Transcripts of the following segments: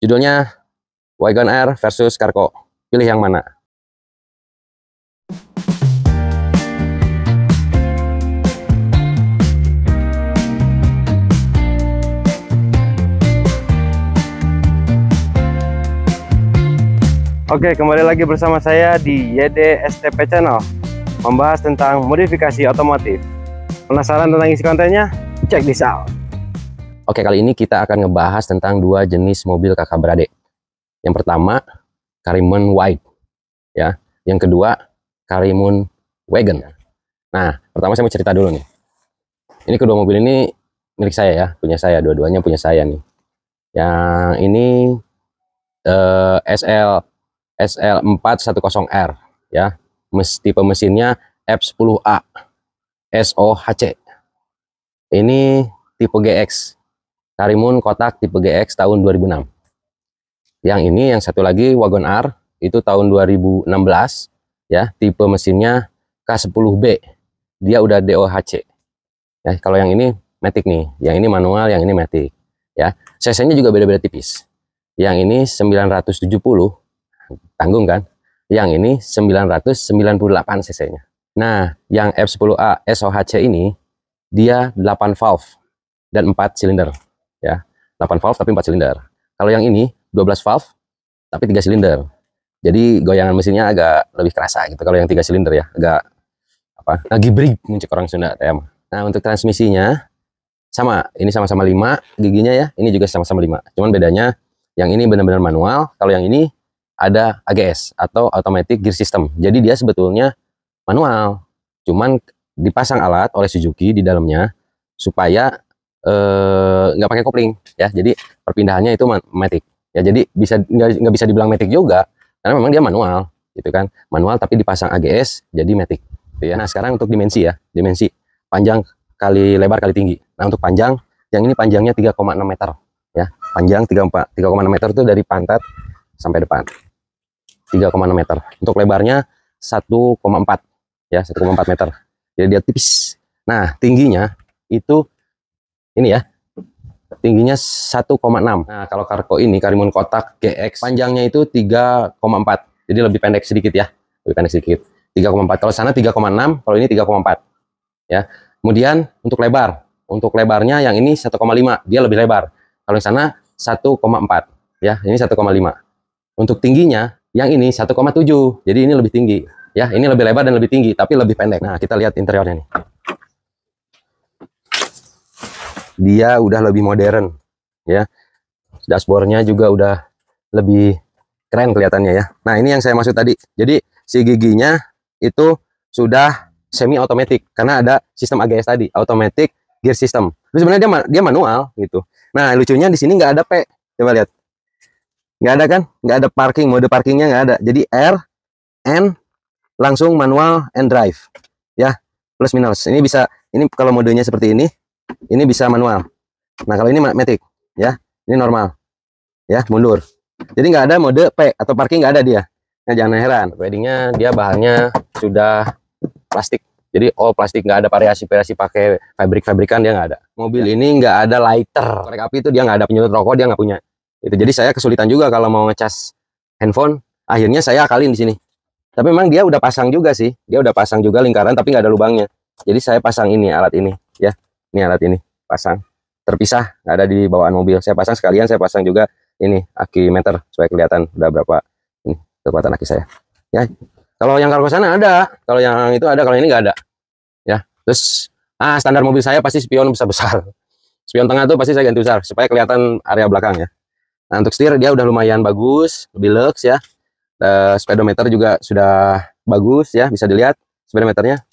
Judulnya Wagon R versus Carco. Pilih yang mana? Oke, kembali lagi bersama saya di YD-STP Channel, membahas tentang modifikasi otomotif. Penasaran tentang isi kontennya? Check this out. Oke, kali ini kita akan ngebahas tentang dua jenis mobil kakak beradik. Yang pertama, Karimun White, ya. Yang kedua, Karimun Wagon. Nah, pertama saya mau cerita dulu nih. Ini kedua mobil ini milik saya ya, punya saya, dua-duanya punya saya nih. Yang ini SL410R, ya. Tipe mesinnya F10A SOHC. Ini tipe GX, Karimun kotak tipe GX tahun 2006. Yang ini, yang satu lagi Wagon R, itu tahun 2016, ya. Tipe mesinnya K10B, dia udah DOHC. Ya, kalau yang ini matic nih, yang ini manual, yang ini matic, ya. CC-nya juga beda-beda tipis. Yang ini 970, tanggung kan? Yang ini 998 cc-nya. Nah, yang F10A SOHC ini dia 8 valve dan 4 silinder, ya. 8 valve tapi 4 silinder. Kalau yang ini 12 valve tapi 3 silinder. Jadi goyangan mesinnya agak lebih kerasa gitu kalau yang 3 silinder ya, agak apa? Gibrig muncul orang Sunda TM. Nah, untuk transmisinya sama, ini sama-sama 5 giginya ya. Ini juga sama-sama 5. Cuman bedanya yang ini benar-benar manual, kalau yang ini ada AGS atau automatic gear system. Jadi dia sebetulnya manual, cuman dipasang alat oleh Suzuki di dalamnya supaya nggak pakai kopling, ya. Jadi perpindahannya itu matic, ya. Jadi nggak bisa dibilang matic juga, karena memang dia manual, gitu kan. Manual tapi dipasang AGS, jadi matic, gitu ya. Nah, sekarang untuk dimensi ya, dimensi panjang kali lebar kali tinggi. Nah, untuk panjang, yang ini panjangnya 3,6 meter, ya. Panjang 3,6 meter itu dari pantat sampai depan. 3,6 meter. Untuk lebarnya 1,4, ya, 1,4 meter. Jadi dia tipis. Nah, tingginya itu ini ya. Tingginya 1,6. Nah, kalau Carco ini Karimun kotak GX panjangnya itu 3,4. Jadi lebih pendek sedikit ya. Lebih pendek sedikit. 3,4. Kalau sana 3,6, kalau ini 3,4. Ya. Kemudian untuk lebar. Untuk lebarnya yang ini 1,5, dia lebih lebar. Kalau yang sana 1,4, ya. Ini 1,5. Untuk tingginya yang ini 1,7. Jadi ini lebih tinggi, ya. Ini lebih lebar dan lebih tinggi, tapi lebih pendek. Nah, kita lihat interiornya nih. Dia udah lebih modern, ya. Dashboardnya juga udah lebih keren kelihatannya ya. Nah, ini yang saya maksud tadi. Jadi si giginya itu sudah semi otomatis karena ada sistem AGS tadi, automatic gear system. Tapi sebenarnya dia manual gitu. Nah, lucunya di sini nggak ada P. Coba lihat. Nggak ada kan? Nggak ada parking, mode parkingnya nggak ada. Jadi R, N, langsung manual and drive, ya. Plus minus. Ini bisa, ini kalau modenya seperti ini bisa manual. Nah, kalau ini matic, ya. Ini normal, ya, mundur. Jadi nggak ada mode P atau parking, nggak ada dia. Nah, jangan heran. Weddingnya dia bahannya sudah plastik. Jadi plastik, nggak ada variasi-variasi pakai fabrikan dia nggak ada. Mobil ini nggak ada lighter, korek api itu dia nggak ada, penyulut rokok dia nggak punya. Itu jadi saya kesulitan juga kalau mau ngecas handphone. Akhirnya saya akalin di sini. Tapi memang dia udah pasang juga sih, dia udah pasang juga lingkaran tapi nggak ada lubangnya. Jadi saya pasang ini alat ini, ya. Ini alat ini pasang terpisah, nggak ada di bawaan mobil. Saya pasang sekalian, saya pasang juga ini aki meter supaya kelihatan udah berapa ini kekuatan aki saya. Ya. Kalau yang Carco sana ada, kalau yang itu ada, kalau ini nggak ada. Ya, terus standar mobil saya pasti spion besar-besar. Spion tengah tuh pasti saya ganti besar supaya kelihatan area belakang ya. Nah, untuk setir dia udah lumayan bagus, lebih lux ya. Speedometer juga sudah bagus ya, bisa dilihat speedometernya.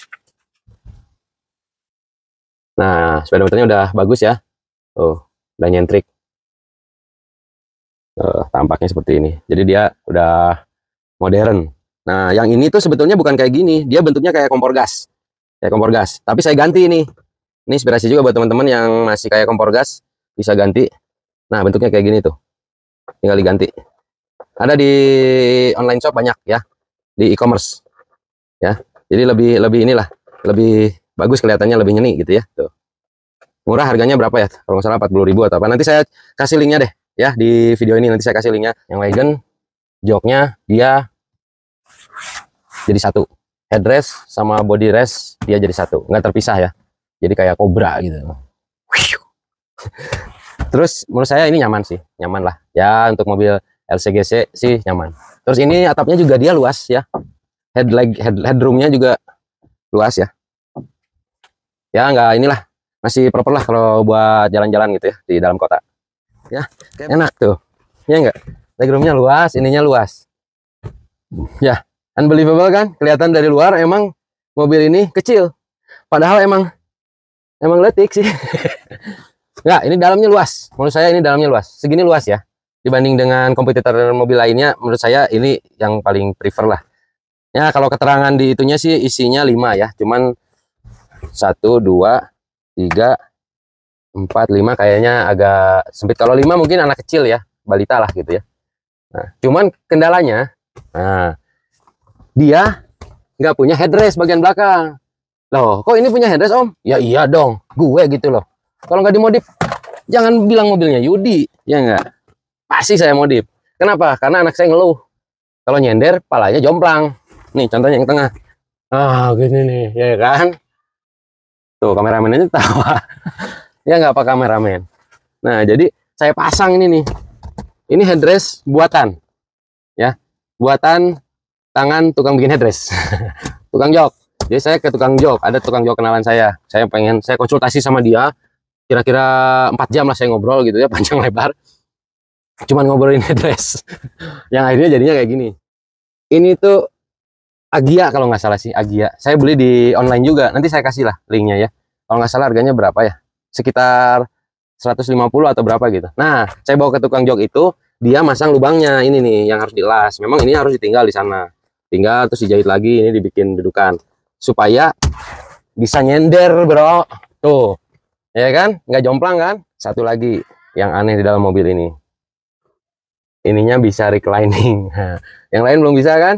Nah, speedometernya udah bagus ya. Tuh, udah nyentrik. Tampaknya seperti ini. Jadi dia udah modern. Nah, yang ini tuh sebetulnya bukan kayak gini, dia bentuknya kayak kompor gas. Kayak kompor gas, tapi saya ganti ini. Ini inspirasi juga buat teman-teman yang masih kayak kompor gas, bisa ganti. Nah, bentuknya kayak gini tuh. Tinggal diganti. Ada di online shop banyak ya, di e-commerce. Ya. Jadi lebih inilah, lebih bagus kelihatannya, lebih nyeni gitu ya. Tuh. Murah, harganya berapa ya? Kalau nggak salah 40.000 atau apa. Nanti saya kasih linknya deh. ya di video ini, nanti saya kasih linknya. Yang wagon joknya dia jadi satu, headrest sama body rest dia jadi satu, nggak terpisah ya, jadi kayak Cobra gitu. Terus menurut saya ini nyaman sih, nyaman lah ya untuk mobil LCGC sih nyaman. Terus ini atapnya juga dia luas ya, headroomnya juga luas ya. Ya nggak inilah, masih proper lah kalau buat jalan-jalan gitu ya di dalam kota. Ya enak tuh, ya enggak? Legroomnya luas, ininya luas. Ya unbelievable kan? Kelihatan dari luar emang mobil ini kecil, padahal emang letik sih. Enggak, ini dalamnya luas. Menurut saya ini dalamnya luas. Segini luas ya. Dibanding dengan kompetitor mobil lainnya, menurut saya ini yang paling prefer lah. Ya, kalau keterangan di itunya sih isinya 5 ya. Cuman 1, 2, 3, 4, 5 kayaknya agak sempit. Kalau 5 mungkin anak kecil ya, balita lah gitu ya. Nah, cuman kendalanya, nah, dia nggak punya headrest bagian belakang. Loh, kok ini punya headrest om? Ya iya dong, gue gitu loh. Kalau nggak dimodif, jangan bilang mobilnya Yudi, ya nggak? Pasti saya modif. Kenapa? Karena anak saya ngeluh. Kalau nyender, palanya jomplang. Nih, contohnya yang tengah. Ah, gini nih, ya kan? Tuh, kameramennya tawa. Ya nggak apa kameramen. Nah, jadi saya pasang ini nih. Ini headrest buatan. Ya, buatan tangan tukang bikin headrest. Tukang jok. Jadi saya ke tukang jok. Ada tukang jok kenalan saya. Saya konsultasi sama dia. Kira-kira 4 jam lah saya ngobrol gitu ya, panjang lebar. Cuman ngobrolin headrest. Yang akhirnya jadinya kayak gini. Ini tuh Agia kalau nggak salah sih, Agia. Saya beli di online juga. Nanti saya kasih lah linknya ya. Kalau nggak salah harganya berapa ya? Sekitar 150 atau berapa gitu. Nah, saya bawa ke tukang jok itu, dia masang lubangnya. Ini nih yang harus dilas. Memang ini harus ditinggal di sana. Tinggal terus dijahit lagi, ini dibikin dudukan. Supaya bisa nyender, bro. Tuh. Ya kan? Nggak jomplang kan? Satu lagi yang aneh di dalam mobil ini. Ininya bisa reclining. Yang lain belum bisa kan?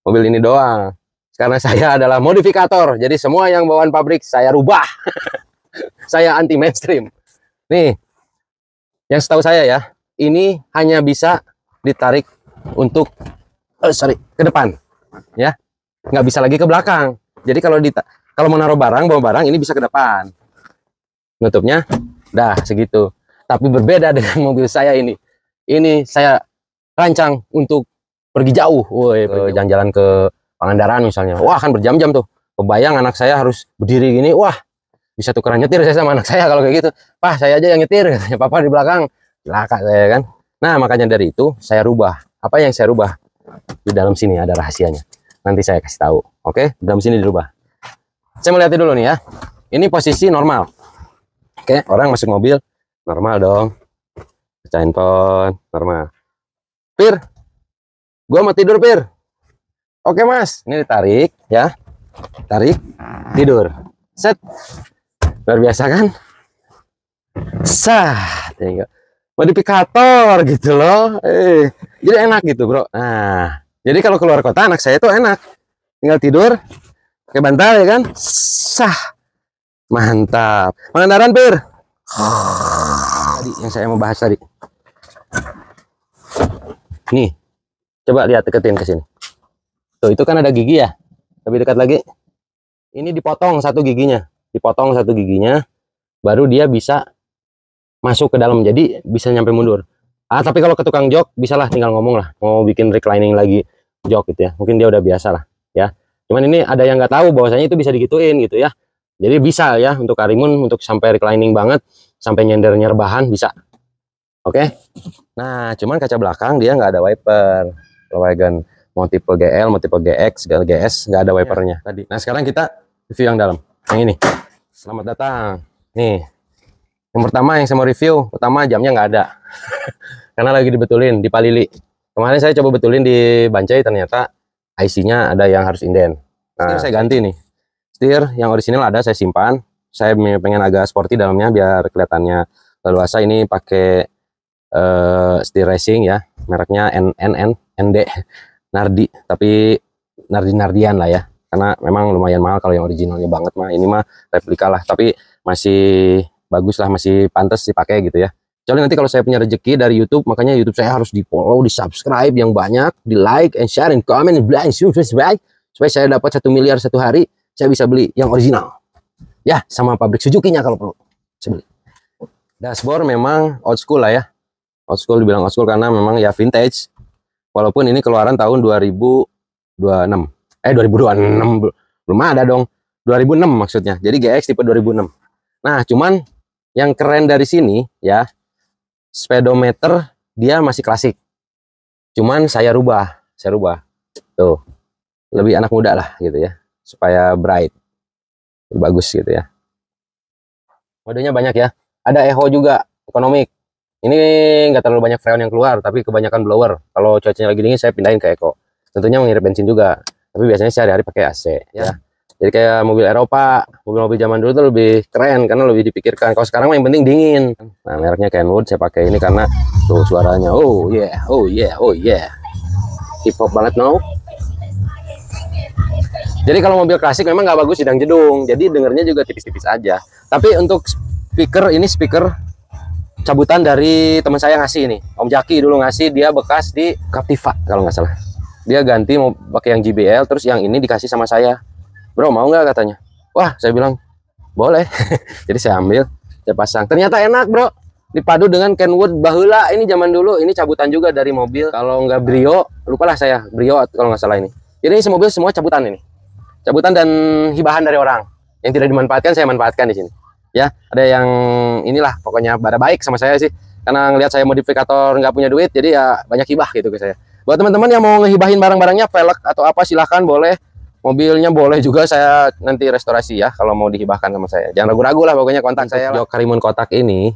Mobil ini doang. Karena saya adalah modifikator. Jadi semua yang bawaan pabrik saya rubah. Saya anti mainstream. Nih, yang setahu saya ya, ini hanya bisa ditarik untuk ke depan. Ya, nggak bisa lagi ke belakang. Jadi kalau mau naruh barang, bawa barang, ini bisa ke depan. Nutupnya dah segitu. Tapi berbeda dengan mobil saya ini. Ini saya rancang untuk pergi jauh, jalan-jalan ke Pangandaran misalnya. Wah, kan berjam-jam tuh. Kebayang anak saya harus berdiri gini. Wah, bisa tukeran nyetir saya sama anak saya kalau kayak gitu. Pak, saya aja yang nyetir, katanya. Papa di belakang. Celaka saya kan. Nah, makanya dari itu saya rubah. Apa yang saya rubah? Di dalam sini ada rahasianya. Nanti saya kasih tahu. Oke, dalam sini dirubah. Saya mau lihat dulu nih ya. Ini posisi normal. Oke, orang masuk mobil normal dong. Pecahin pon normal. Pir, gua mau tidur Pir. Oke mas, ini ditarik ya, tarik, tidur, set, luar biasa kan? Sah, modifikator gitu loh. Jadi enak gitu bro. Nah, jadi kalau keluar kota anak saya tuh enak, tinggal tidur, pakai bantal ya kan? Sah, mantap. Pangandaran Pir. Tadi yang saya mau bahas tadi. Nih, coba lihat deketin ke sini. Tuh, itu kan ada gigi ya. Lebih dekat lagi. Ini dipotong satu giginya. Dipotong satu giginya. Baru dia bisa masuk ke dalam. Jadi bisa nyampe mundur. Tapi kalau ke tukang jok, bisalah tinggal ngomong lah. Mau bikin reclining lagi jok gitu ya. Mungkin dia udah biasa lah ya. Cuman ini ada yang nggak tahu bahwasanya itu bisa digituin gitu ya. Jadi bisa ya untuk Karimun untuk sampai reclining banget. Sampai nyendernya rebahan bisa. Oke. Nah, cuman kaca belakang dia nggak ada wiper. Wagon. Mau tipe GL, mau tipe GX, GS, nggak ada wipernya tadi. Nah sekarang kita review yang dalam, yang ini. Selamat datang. Nih, yang pertama yang saya mau review, pertama jamnya nggak ada, karena lagi dibetulin di Palili. Kemarin saya coba betulin di Bancai, ternyata IC-nya ada yang harus inden. Nah, saya ganti nih. Setir yang orisinal ada saya simpan. Saya pengen agak sporty dalamnya biar kelihatannya leluasa. Ini pakai setir racing ya, mereknya ND. Nardi, tapi Nardian lah ya, karena memang lumayan mahal kalau yang originalnya banget mah. Ini mah replika lah, tapi masih bagus lah, masih pantas dipakai gitu ya. Kecuali nanti kalau saya punya rezeki dari YouTube, makanya YouTube saya harus di follow, di subscribe yang banyak, di like, and share, and comment, and subscribe, supaya saya dapat 1 miliar satu hari, saya bisa beli yang original. Ya, sama pabrik Suzuki-nya kalau perlu. Saya beli. Dashboard memang old school lah ya. Old school, dibilang old school karena memang ya vintage. Walaupun ini keluaran tahun 2026. 2026 belum ada dong. 2006 maksudnya. Jadi GX tipe 2006. Nah, cuman yang keren dari sini ya, speedometer dia masih klasik. Cuman saya rubah. Tuh. Lebih anak muda lah gitu ya. Supaya bright. Lebih bagus gitu ya. Modenya banyak ya. Ada Echo juga, ekonomik. Ini nggak terlalu banyak freon yang keluar, tapi kebanyakan blower. Kalau cuacanya lagi dingin, saya pindahin ke Echo. Tentunya mengirit bensin juga. Tapi biasanya sehari-hari pakai AC ya. Jadi kayak mobil Eropa, mobil-mobil zaman dulu tuh lebih keren karena lebih dipikirkan. Kalau sekarang yang penting dingin. Nah, mereknya Kenwood saya pakai ini karena tuh suaranya. Oh yeah, oh yeah, oh yeah. Hip hop banget no. Jadi kalau mobil klasik memang nggak bagus sidang jedung. Jadi dengernya juga tipis-tipis aja. Tapi untuk speaker, ini speaker cabutan dari teman saya ngasih ini. Om Jaki dulu ngasih, dia bekas di Captiva kalau nggak salah. Dia ganti mau pakai yang JBL, terus yang ini dikasih sama saya. Bro, mau nggak katanya? Wah, saya bilang boleh. Jadi saya ambil, saya pasang. Ternyata enak, bro. Dipadu dengan Kenwood baheula, ini zaman dulu. Ini cabutan juga dari mobil. Kalau nggak Brio, lupalah saya. Brio kalau nggak salah ini. Jadi ini mobil semua cabutan ini. Cabutan dan hibahan dari orang. Yang tidak dimanfaatkan, saya manfaatkan di sini. Ya, ada yang inilah, pokoknya pada baik sama saya sih. Karena ngelihat saya modifikator nggak punya duit, jadi ya banyak hibah gitu ke saya. Buat teman-teman yang mau ngehibahin barang-barangnya, velg atau apa, silahkan boleh. Mobilnya boleh juga, saya nanti restorasi ya kalau mau dihibahkan sama saya. Jangan ragu-ragu lah, pokoknya kontak saya lah. Jok Karimun kotak ini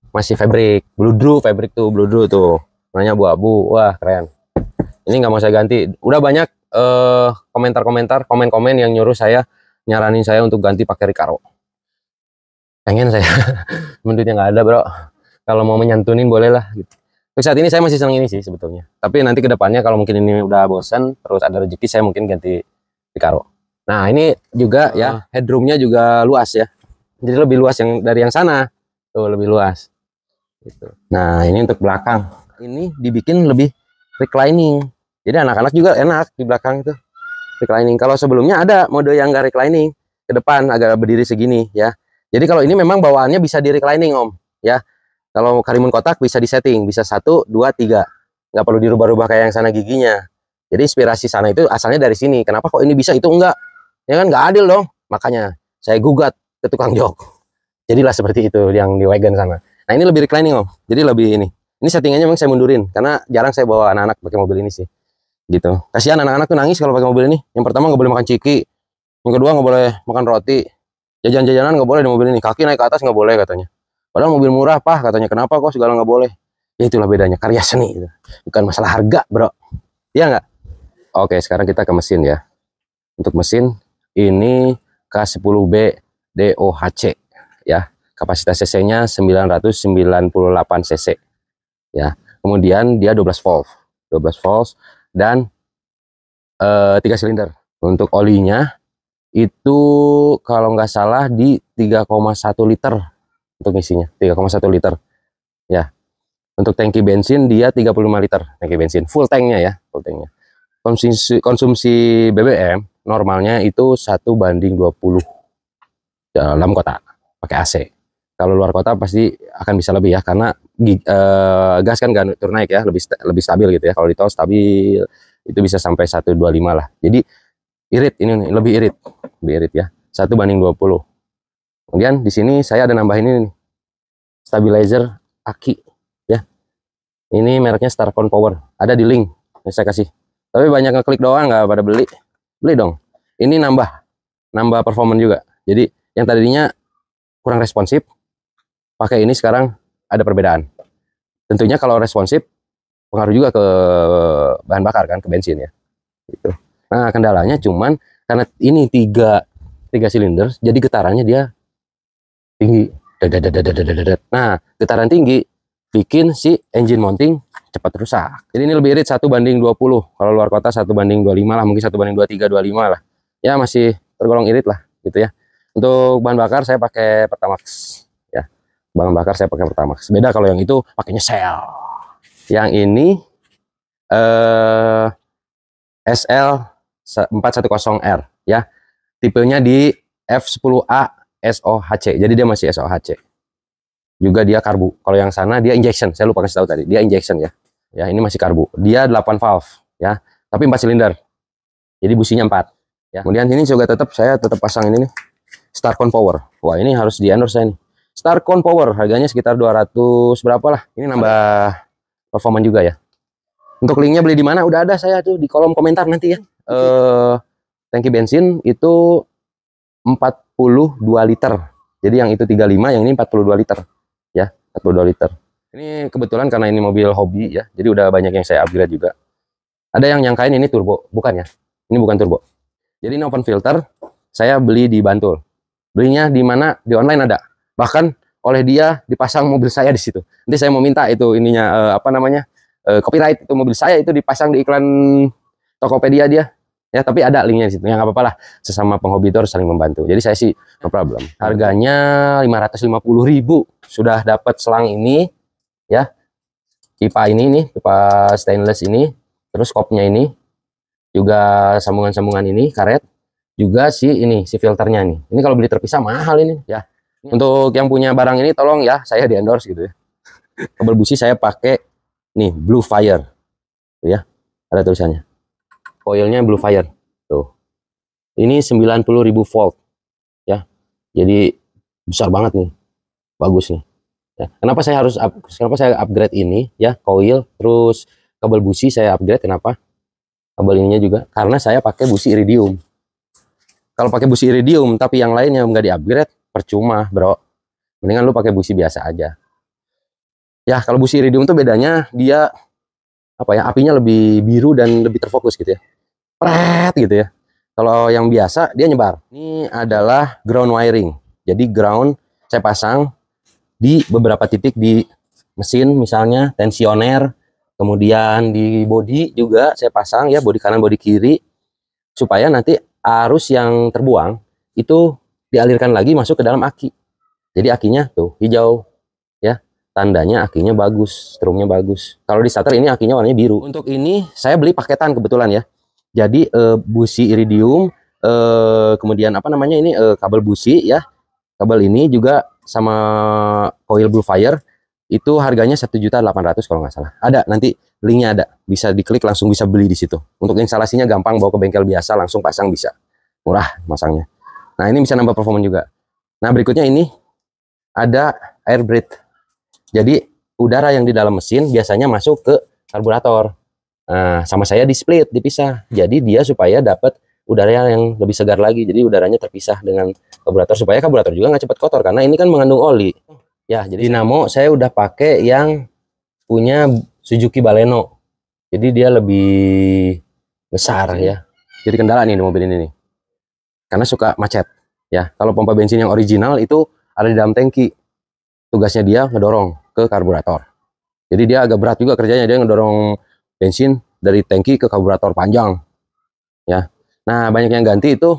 masih fabric, bludru, fabric tuh, bludru tuh. Warnanya abu-abu, wah keren. Ini nggak mau saya ganti. Udah banyak komentar-komentar, komen-komen yang nyuruh saya, nyaranin saya untuk ganti pakai Recaro. Pengen saya, duitnya nggak ada bro. Kalau mau menyantunin boleh lah. Gitu. Untuk saat ini saya masih senang ini sih sebetulnya. Tapi nanti kedepannya kalau mungkin ini udah bosan, terus ada rezeki, saya mungkin ganti Recaro. Nah ini juga ya, headroomnya juga luas ya. Jadi lebih luas yang dari yang sana. Tuh lebih luas. Gitu. Nah ini untuk belakang. Ini dibikin lebih reclining. Jadi anak-anak juga enak di belakang itu. Reclining. Kalau sebelumnya ada mode yang nggak reclining. Ke depan agak berdiri segini ya. Jadi kalau ini memang bawaannya bisa di reclining om. Ya. Kalau Karimun kotak bisa disetting. Bisa 1, 2, 3. Nggak perlu dirubah-rubah kayak yang sana giginya. Jadi inspirasi sana itu asalnya dari sini. Kenapa kok ini bisa itu enggak? Ya kan nggak adil dong. Makanya saya gugat ke tukang jok. Jadilah seperti itu yang di wagon sana. Nah ini lebih reclining om. Jadi lebih ini. Ini settingannya memang saya mundurin. Karena jarang saya bawa anak-anak pakai mobil ini sih. Gitu. Kasihan anak-anak tuh nangis kalau pakai mobil ini. Yang pertama nggak boleh makan ciki. Yang kedua nggak boleh makan roti. Jajan-jajanan nggak boleh di mobil ini. Kaki naik ke atas nggak boleh katanya. Padahal mobil murah pak katanya. Kenapa kok segala nggak boleh? Ya itulah bedanya. Karya seni. Gitu. Bukan masalah harga bro. Iya nggak? Oke, sekarang kita ke mesin ya. Untuk mesin ini K10B DOHC ya. Kapasitas cc-nya 998 cc ya. Kemudian dia 12 volt. 12 volt dan 3 silinder. Untuk olinya itu kalau nggak salah di 3,1 liter untuk isinya. 3,1 liter ya. Untuk tangki bensin dia 35 liter tangki bensin. Full tanknya ya. Full tanknya. Konsumsi BBM normalnya itu 1:20 dalam kota pakai AC. Kalau luar kota pasti akan bisa lebih ya karena gas kan nggak turun naik ya, lebih stabil gitu ya. Kalau di tol stabil itu bisa sampai 125 lah. Jadi irit ini lebih irit ya. 1:20. Kemudian di sini saya ada nambahin ini nih, stabilizer aki ya. Ini mereknya Starcon Power. Ada di link yang saya kasih. Tapi banyak ngeklik doang nggak pada beli. Beli dong. Ini nambah performa juga. Jadi yang tadinya kurang responsif, pakai ini sekarang ada perbedaan. Tentunya kalau responsif pengaruh juga ke bahan bakar kan, ke bensin ya. Gitu. Nah kendalanya cuman karena ini tiga silinder, jadi getarannya dia tinggi. Nah getaran tinggi bikin si engine mounting cepat rusak. Jadi ini lebih irit 1:20. Kalau luar kota 1:25 lah, mungkin 1:23, 25 lah. Ya masih tergolong irit lah gitu ya. Untuk bahan bakar saya pakai Pertamax ya. Bahan bakar saya pakai Pertamax. Beda kalau yang itu pakainya Shell. Yang ini SL410R ya. Tipenya di F10A SOHC. Jadi dia masih SOHC. Juga dia karbu. Kalau yang sana dia injection. Saya lupa kasih tahu tadi. Dia injection ya. Ya, ini masih karbu. Dia 8 valve ya. Tapi 4 silinder. Jadi businya 4 ya. Kemudian ini juga saya tetap pasang ini nih. Starcon Power. Wah, ini harus di-endorse saya nih. Starcon Power harganya sekitar 200 berapa lah. Ini nambah performa juga ya. Untuk linknya beli di mana udah ada saya tuh di kolom komentar nanti ya. Tangki bensin itu 42 liter. Jadi yang itu 35, yang ini 42 liter. Ya, 42 liter. Ini kebetulan karena ini mobil hobi ya. Jadi udah banyak yang saya upgrade juga. Ada yang nyangkain ini turbo, bukan ya? Ini bukan turbo. Jadi ini open filter, saya beli di Bantul. Belinya di mana? Di online ada. Bahkan oleh dia dipasang mobil saya di situ. Nanti saya mau minta itu ininya copyright itu mobil saya itu dipasang di iklan Tokopedia dia. Ya, tapi ada linknya di situ. Yang apa-apa lah, sesama penghobi itu harus saling membantu. Jadi saya sih no problem. Harganya 550.000 sudah dapat selang ini ya. Pipa ini nih, pipa stainless ini, terus kopnya ini. Juga sambungan-sambungan ini karet. Juga si filternya nih. Ini kalau beli terpisah mahal ini ya. Untuk yang punya barang ini tolong ya saya di endorse gitu ya. Kabel busi saya pakai nih Blue Fire. Tuh ya. Ada tulisannya. Coilnya Blue Fire. Tuh. Ini 90.000 volt ya. Jadi besar banget nih. Bagus nih. Ya. Kenapa saya upgrade ini ya, coil terus kabel busi saya upgrade kenapa? Kabel ininya juga karena saya pakai busi iridium. Kalau pakai busi iridium tapi yang lainnya nggak di-upgrade, percuma, bro. Mendingan lu pakai busi biasa aja. Ya, kalau busi iridium tuh bedanya dia apa ya? Apinya lebih biru dan lebih terfokus gitu ya. Pret gitu ya. Kalau yang biasa dia nyebar. Ini adalah ground wiring. Jadi ground saya pasang di beberapa titik di mesin misalnya tensioner, kemudian di bodi juga saya pasang ya, bodi kanan, bodi kiri supaya nanti arus yang terbuang itu dialirkan lagi masuk ke dalam aki. Jadi akinya tuh hijau ya, tandanya akinya bagus, strumnya bagus. Kalau di starter ini akinya warnanya biru. Untuk ini saya beli paketan kebetulan ya. Jadi busi iridium, kemudian kabel busi ya, kabel ini juga sama coil Blue Fire itu harganya 1.800.000 kalau nggak salah. Ada nanti linknya ada, bisa diklik langsung bisa beli di situ. Untuk instalasinya gampang, bawa ke bengkel biasa langsung pasang bisa, murah masangnya. Nah ini bisa nambah performa juga. Nah berikutnya ini ada air breath. Jadi udara yang di dalam mesin biasanya masuk ke karburator. Nah sama saya di split, dipisah. Jadi dia supaya dapat udara yang lebih segar lagi. Jadi udaranya terpisah dengan karburator supaya karburator juga nggak cepat kotor karena ini kan mengandung oli. Ya, jadi dinamo saya udah pakai yang punya Suzuki Baleno. Jadi dia lebih besar ya. Jadi kendala nih di mobil ini nih. Karena suka macet ya. Kalau pompa bensin yang original itu ada di dalam tangki. Tugasnya dia ngedorong ke karburator. Jadi dia agak berat juga kerjanya, dia ngedorong bensin dari tangki ke karburator panjang. Ya. Nah, banyak yang ganti itu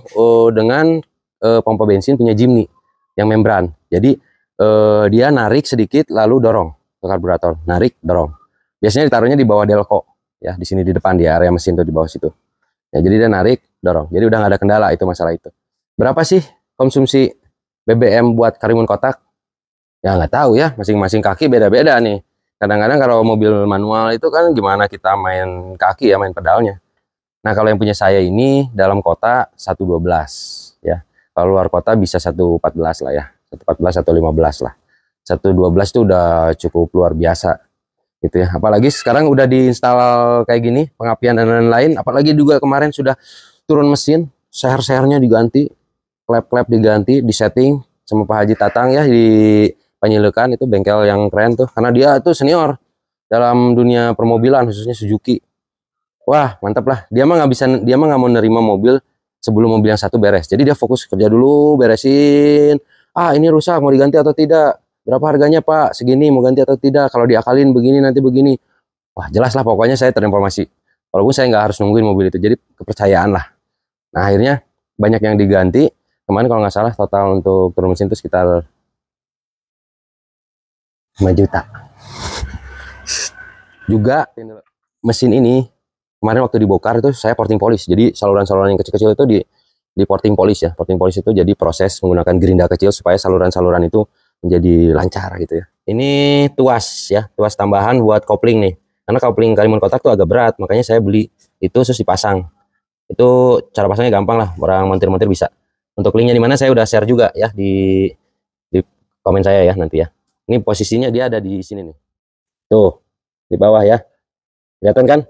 dengan pompa bensin punya Jimny yang membran. Jadi dia narik sedikit lalu dorong ke karburator, narik dorong. Biasanya ditaruhnya di bawah delco ya, di sini di depan di area mesin tuh di bawah situ. Ya, jadi dia narik dorong. Jadi udah nggak ada kendala itu masalah itu. Berapa sih konsumsi BBM buat Karimun kotak? Ya nggak tahu ya, masing-masing kaki beda-beda nih. Kadang-kadang kalau mobil manual itu kan gimana kita main kaki ya, main pedalnya. Nah kalau yang punya saya ini dalam kota 112 ya. Kalau luar kota bisa 114 lah ya. 114 atau 15 lah. 112 itu udah cukup luar biasa gitu ya. Apalagi sekarang udah diinstal kayak gini, pengapian dan lain-lain. Apalagi juga kemarin sudah turun mesin, seher-sehernya diganti, klep-klep diganti, disetting sama Pak Haji Tatang ya di Panyilekan, itu bengkel yang keren tuh. Karena dia tuh senior dalam dunia permobilan khususnya Suzuki. Wah, mantap lah. Dia mah nggak mau nerima mobil sebelum mobil yang satu beres. Jadi dia fokus kerja dulu, beresin. Ah, ini rusak, mau diganti atau tidak? Berapa harganya, Pak? Segini, mau ganti atau tidak? Kalau diakalin begini, nanti begini. Wah, jelas lah pokoknya saya terinformasi. Walaupun saya nggak harus nungguin mobil itu. Jadi kepercayaan lah. Nah, akhirnya banyak yang diganti. Kemarin kalau nggak salah total untuk turun mesin itu sekitar 5 juta. Juga mesin ini kemarin waktu dibongkar itu saya porting polish. Jadi saluran-saluran yang kecil-kecil itu di porting polish ya. Porting polish itu jadi proses menggunakan gerinda kecil supaya saluran-saluran itu menjadi lancar gitu ya. Ini tuas ya, tuas tambahan buat kopling nih. Karena kopling Karimun kotak tuh agak berat, makanya saya beli itu terus dipasang. Itu cara pasangnya gampang lah, orang montir-montir bisa. Untuk linknya di mana saya udah share juga ya di komen saya ya nanti ya. Ini posisinya dia ada di sini nih. Tuh, di bawah ya. Kelihatan kan?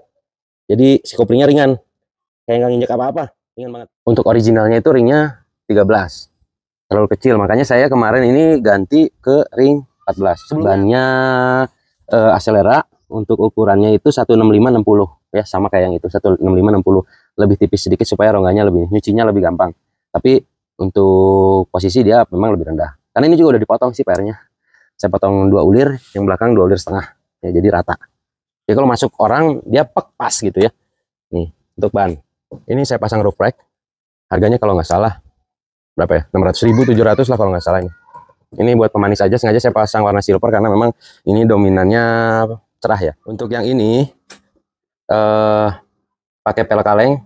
Jadi si koplingnya ringan. Kayak nggak nginjek apa-apa. Ringan banget. Untuk originalnya itu ringnya 13. Terlalu kecil. Makanya saya kemarin ini ganti ke ring 14. Bannya Acelera untuk ukurannya itu 165/60 ya, sama kayak yang itu 165/60. Lebih tipis sedikit supaya rongganya lebih nyucinya lebih gampang. Tapi untuk posisi dia memang lebih rendah. Karena ini juga udah dipotong sih PR-nya. Saya potong 2 ulir, yang belakang 2 ulir setengah. Ya, jadi rata. Jadi kalau masuk orang dia pas gitu ya. Nih, untuk ban. Ini saya pasang roof rack. Harganya kalau nggak salah berapa ya? 600.000, 700 lah kalau nggak salah ini. Ini buat pemanis aja, sengaja saya pasang warna silver karena memang ini dominannya cerah ya. Untuk yang ini pakai pelek kaleng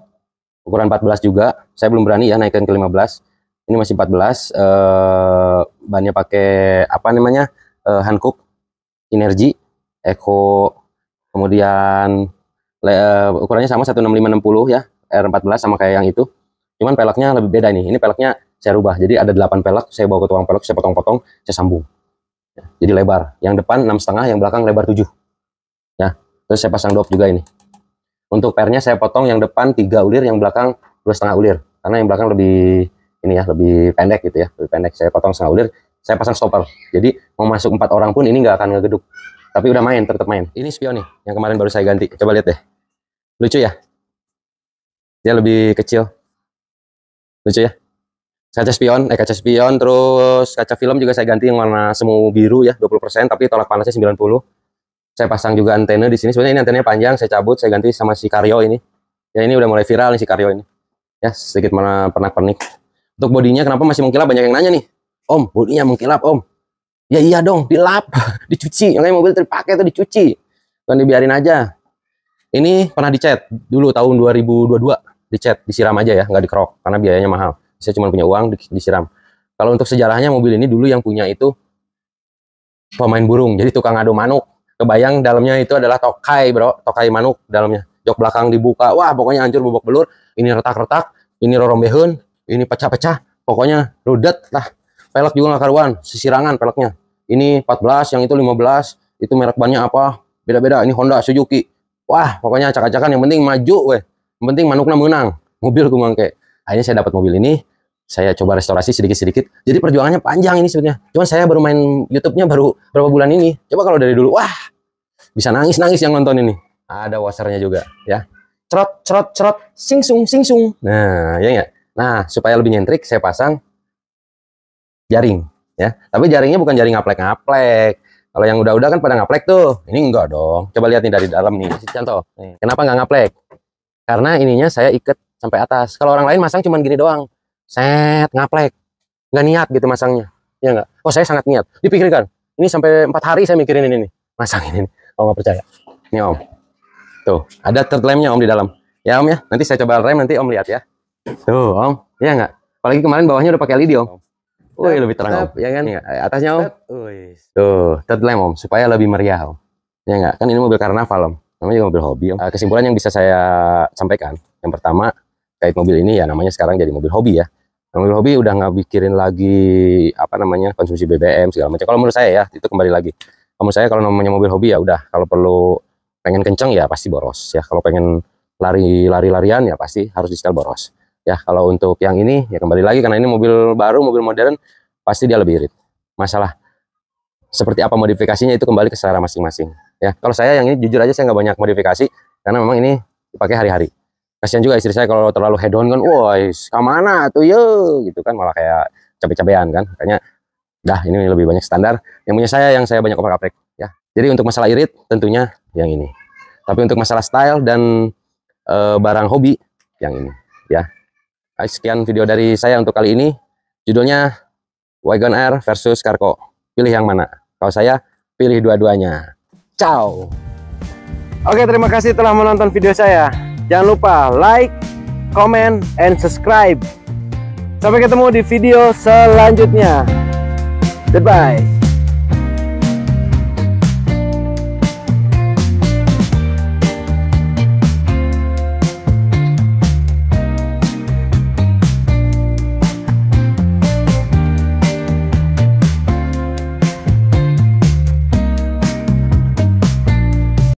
ukuran 14 juga. Saya belum berani ya naikkan ke 15. Ini masih 14. Bannya pakai apa namanya? Hankook Energy Eco. Kemudian ukurannya sama 165/60 ya, R14 sama kayak yang itu. Cuman peleknya lebih beda nih. Ini peleknya saya rubah. Jadi ada 8 pelek, saya bawa ke tukang pelek, saya potong-potong, saya sambung. Ya, jadi lebar. Yang depan 6,5, yang belakang lebar 7. Ya, terus saya pasang dop juga ini. Untuk pernya saya potong yang depan 3 ulir, yang belakang 2,5 ulir. Karena yang belakang lebih ini ya, lebih pendek gitu ya, lebih pendek. Saya potong 1/2 ulir, saya pasang stopper. Jadi mau masuk 4 orang pun ini nggak akan ngegeduk. Tapi udah main, tetap main. Ini spion nih, yang kemarin baru saya ganti. Coba lihat deh. Lucu ya? Dia lebih kecil. Lucu ya? Kaca spion, terus kaca film juga saya ganti yang warna semu biru ya, 20%, tapi tolak panasnya 90. Saya pasang juga antena di sini. Sebenarnya ini antenanya panjang, saya cabut, saya ganti sama si Karyo ini. Ya ini udah mulai viral nih si Karyo ini. Ya, sedikit mana pernak-pernik. Untuk bodinya kenapa masih mengkilap? Banyak yang nanya nih. Om, bodinya mengkilap, Om. Ya iya dong, dilap, dicuci. Yang mobil terpakai itu dicuci. Bukan dibiarin aja. Ini pernah dicat dulu tahun 2022, dicat, disiram aja ya, nggak dikerok karena biayanya mahal. Saya cuma punya uang disiram. Kalau untuk sejarahnya mobil ini dulu yang punya itu pemain burung, jadi tukang adu manuk. Kebayang dalamnya itu adalah tokai, bro, tokai manuk dalamnya. Jok belakang dibuka, wah pokoknya hancur bobok belur. Ini retak-retak, ini rorombehun, ini pecah-pecah, pokoknya rudet lah. Pelek juga nggak karuan, sisirangan peleknya. Ini 14, yang itu 15, itu merek bannya apa? Beda-beda. Ini Honda, Suzuki. Wah, pokoknya acak-acakan, yang penting maju, weh. Yang penting manuknya menang. Mobil gue mangke. Akhirnya saya dapat mobil ini, saya coba restorasi sedikit-sedikit. Jadi perjuangannya panjang ini sebetulnya. Cuman saya baru main YouTube-nya baru berapa bulan ini. Coba kalau dari dulu, wah, bisa nangis-nangis yang nonton ini. Ada washernya juga, ya. Cerot, cerot, cerot, singsung, singsung. Nah, ya enggak? Nah, supaya lebih nyentrik, saya pasang jaring, ya. Tapi jaringnya bukan jaring ngaplek-ngaplek. Kalau yang udah-udah kan pada ngaplek tuh. Ini enggak dong. Coba lihat nih dari dalam nih. Contoh. Nih. Kenapa nggak ngaplek? Karena ininya saya ikat sampai atas. Kalau orang lain masang cuman gini doang. Set, ngaplek. Nggak niat gitu masangnya. Ya nggak? Oh, saya sangat niat. Dipikirkan. Ini sampai 4 hari saya mikirin ini nih. Masang ini nih. Oh, nggak percaya. Ini Om. Tuh, ada third lamp-nya Om di dalam. Ya Om ya. Nanti saya coba rem, nanti Om lihat ya. Tuh Om. Ya nggak? Apalagi kemarin bawahnya udah pakai LED Om. Wih, lebih terang Om. Ya kan? Ya, atasnya Om. Tuh, third lamp Om. Supaya lebih meriah Om. Ya nggak? Kan ini mobil karnaval Om. Namanya juga mobil hobi Om. Kesimpulan yang bisa saya sampaikan. Yang pertama, kait mobil ini ya namanya sekarang jadi mobil hobi ya. Mobil hobi udah nggak mikirin lagi apa namanya konsumsi BBM segala macam. Kalau menurut saya ya itu kembali lagi. Kalau menurut saya kalau namanya mobil hobi ya udah, kalau perlu pengen kenceng ya pasti boros ya. Kalau pengen lari-larian ya pasti harus di setel boros. Ya kalau untuk yang ini ya kembali lagi karena ini mobil baru, mobil modern pasti dia lebih irit. Masalah seperti apa modifikasinya itu kembali ke selera masing-masing. Ya kalau saya yang ini jujur aja saya nggak banyak modifikasi karena memang ini dipakai hari-hari. Kasihan juga istri saya kalau terlalu head on kan, wah, kemana tuh ya, gitu kan, malah kayak cabe-cabean kan. Makanya, dah ini lebih banyak standar. Yang punya saya, yang saya banyak oprek-oprek ya. Jadi untuk masalah irit tentunya yang ini. Tapi untuk masalah style dan barang hobi yang ini ya. Sekian video dari saya untuk kali ini. Judulnya Wagon R versus Carco. Pilih yang mana? Kalau saya pilih dua-duanya. Ciao. Oke, terima kasih telah menonton video saya. Jangan lupa like, comment, and subscribe. Sampai ketemu di video selanjutnya. Goodbye.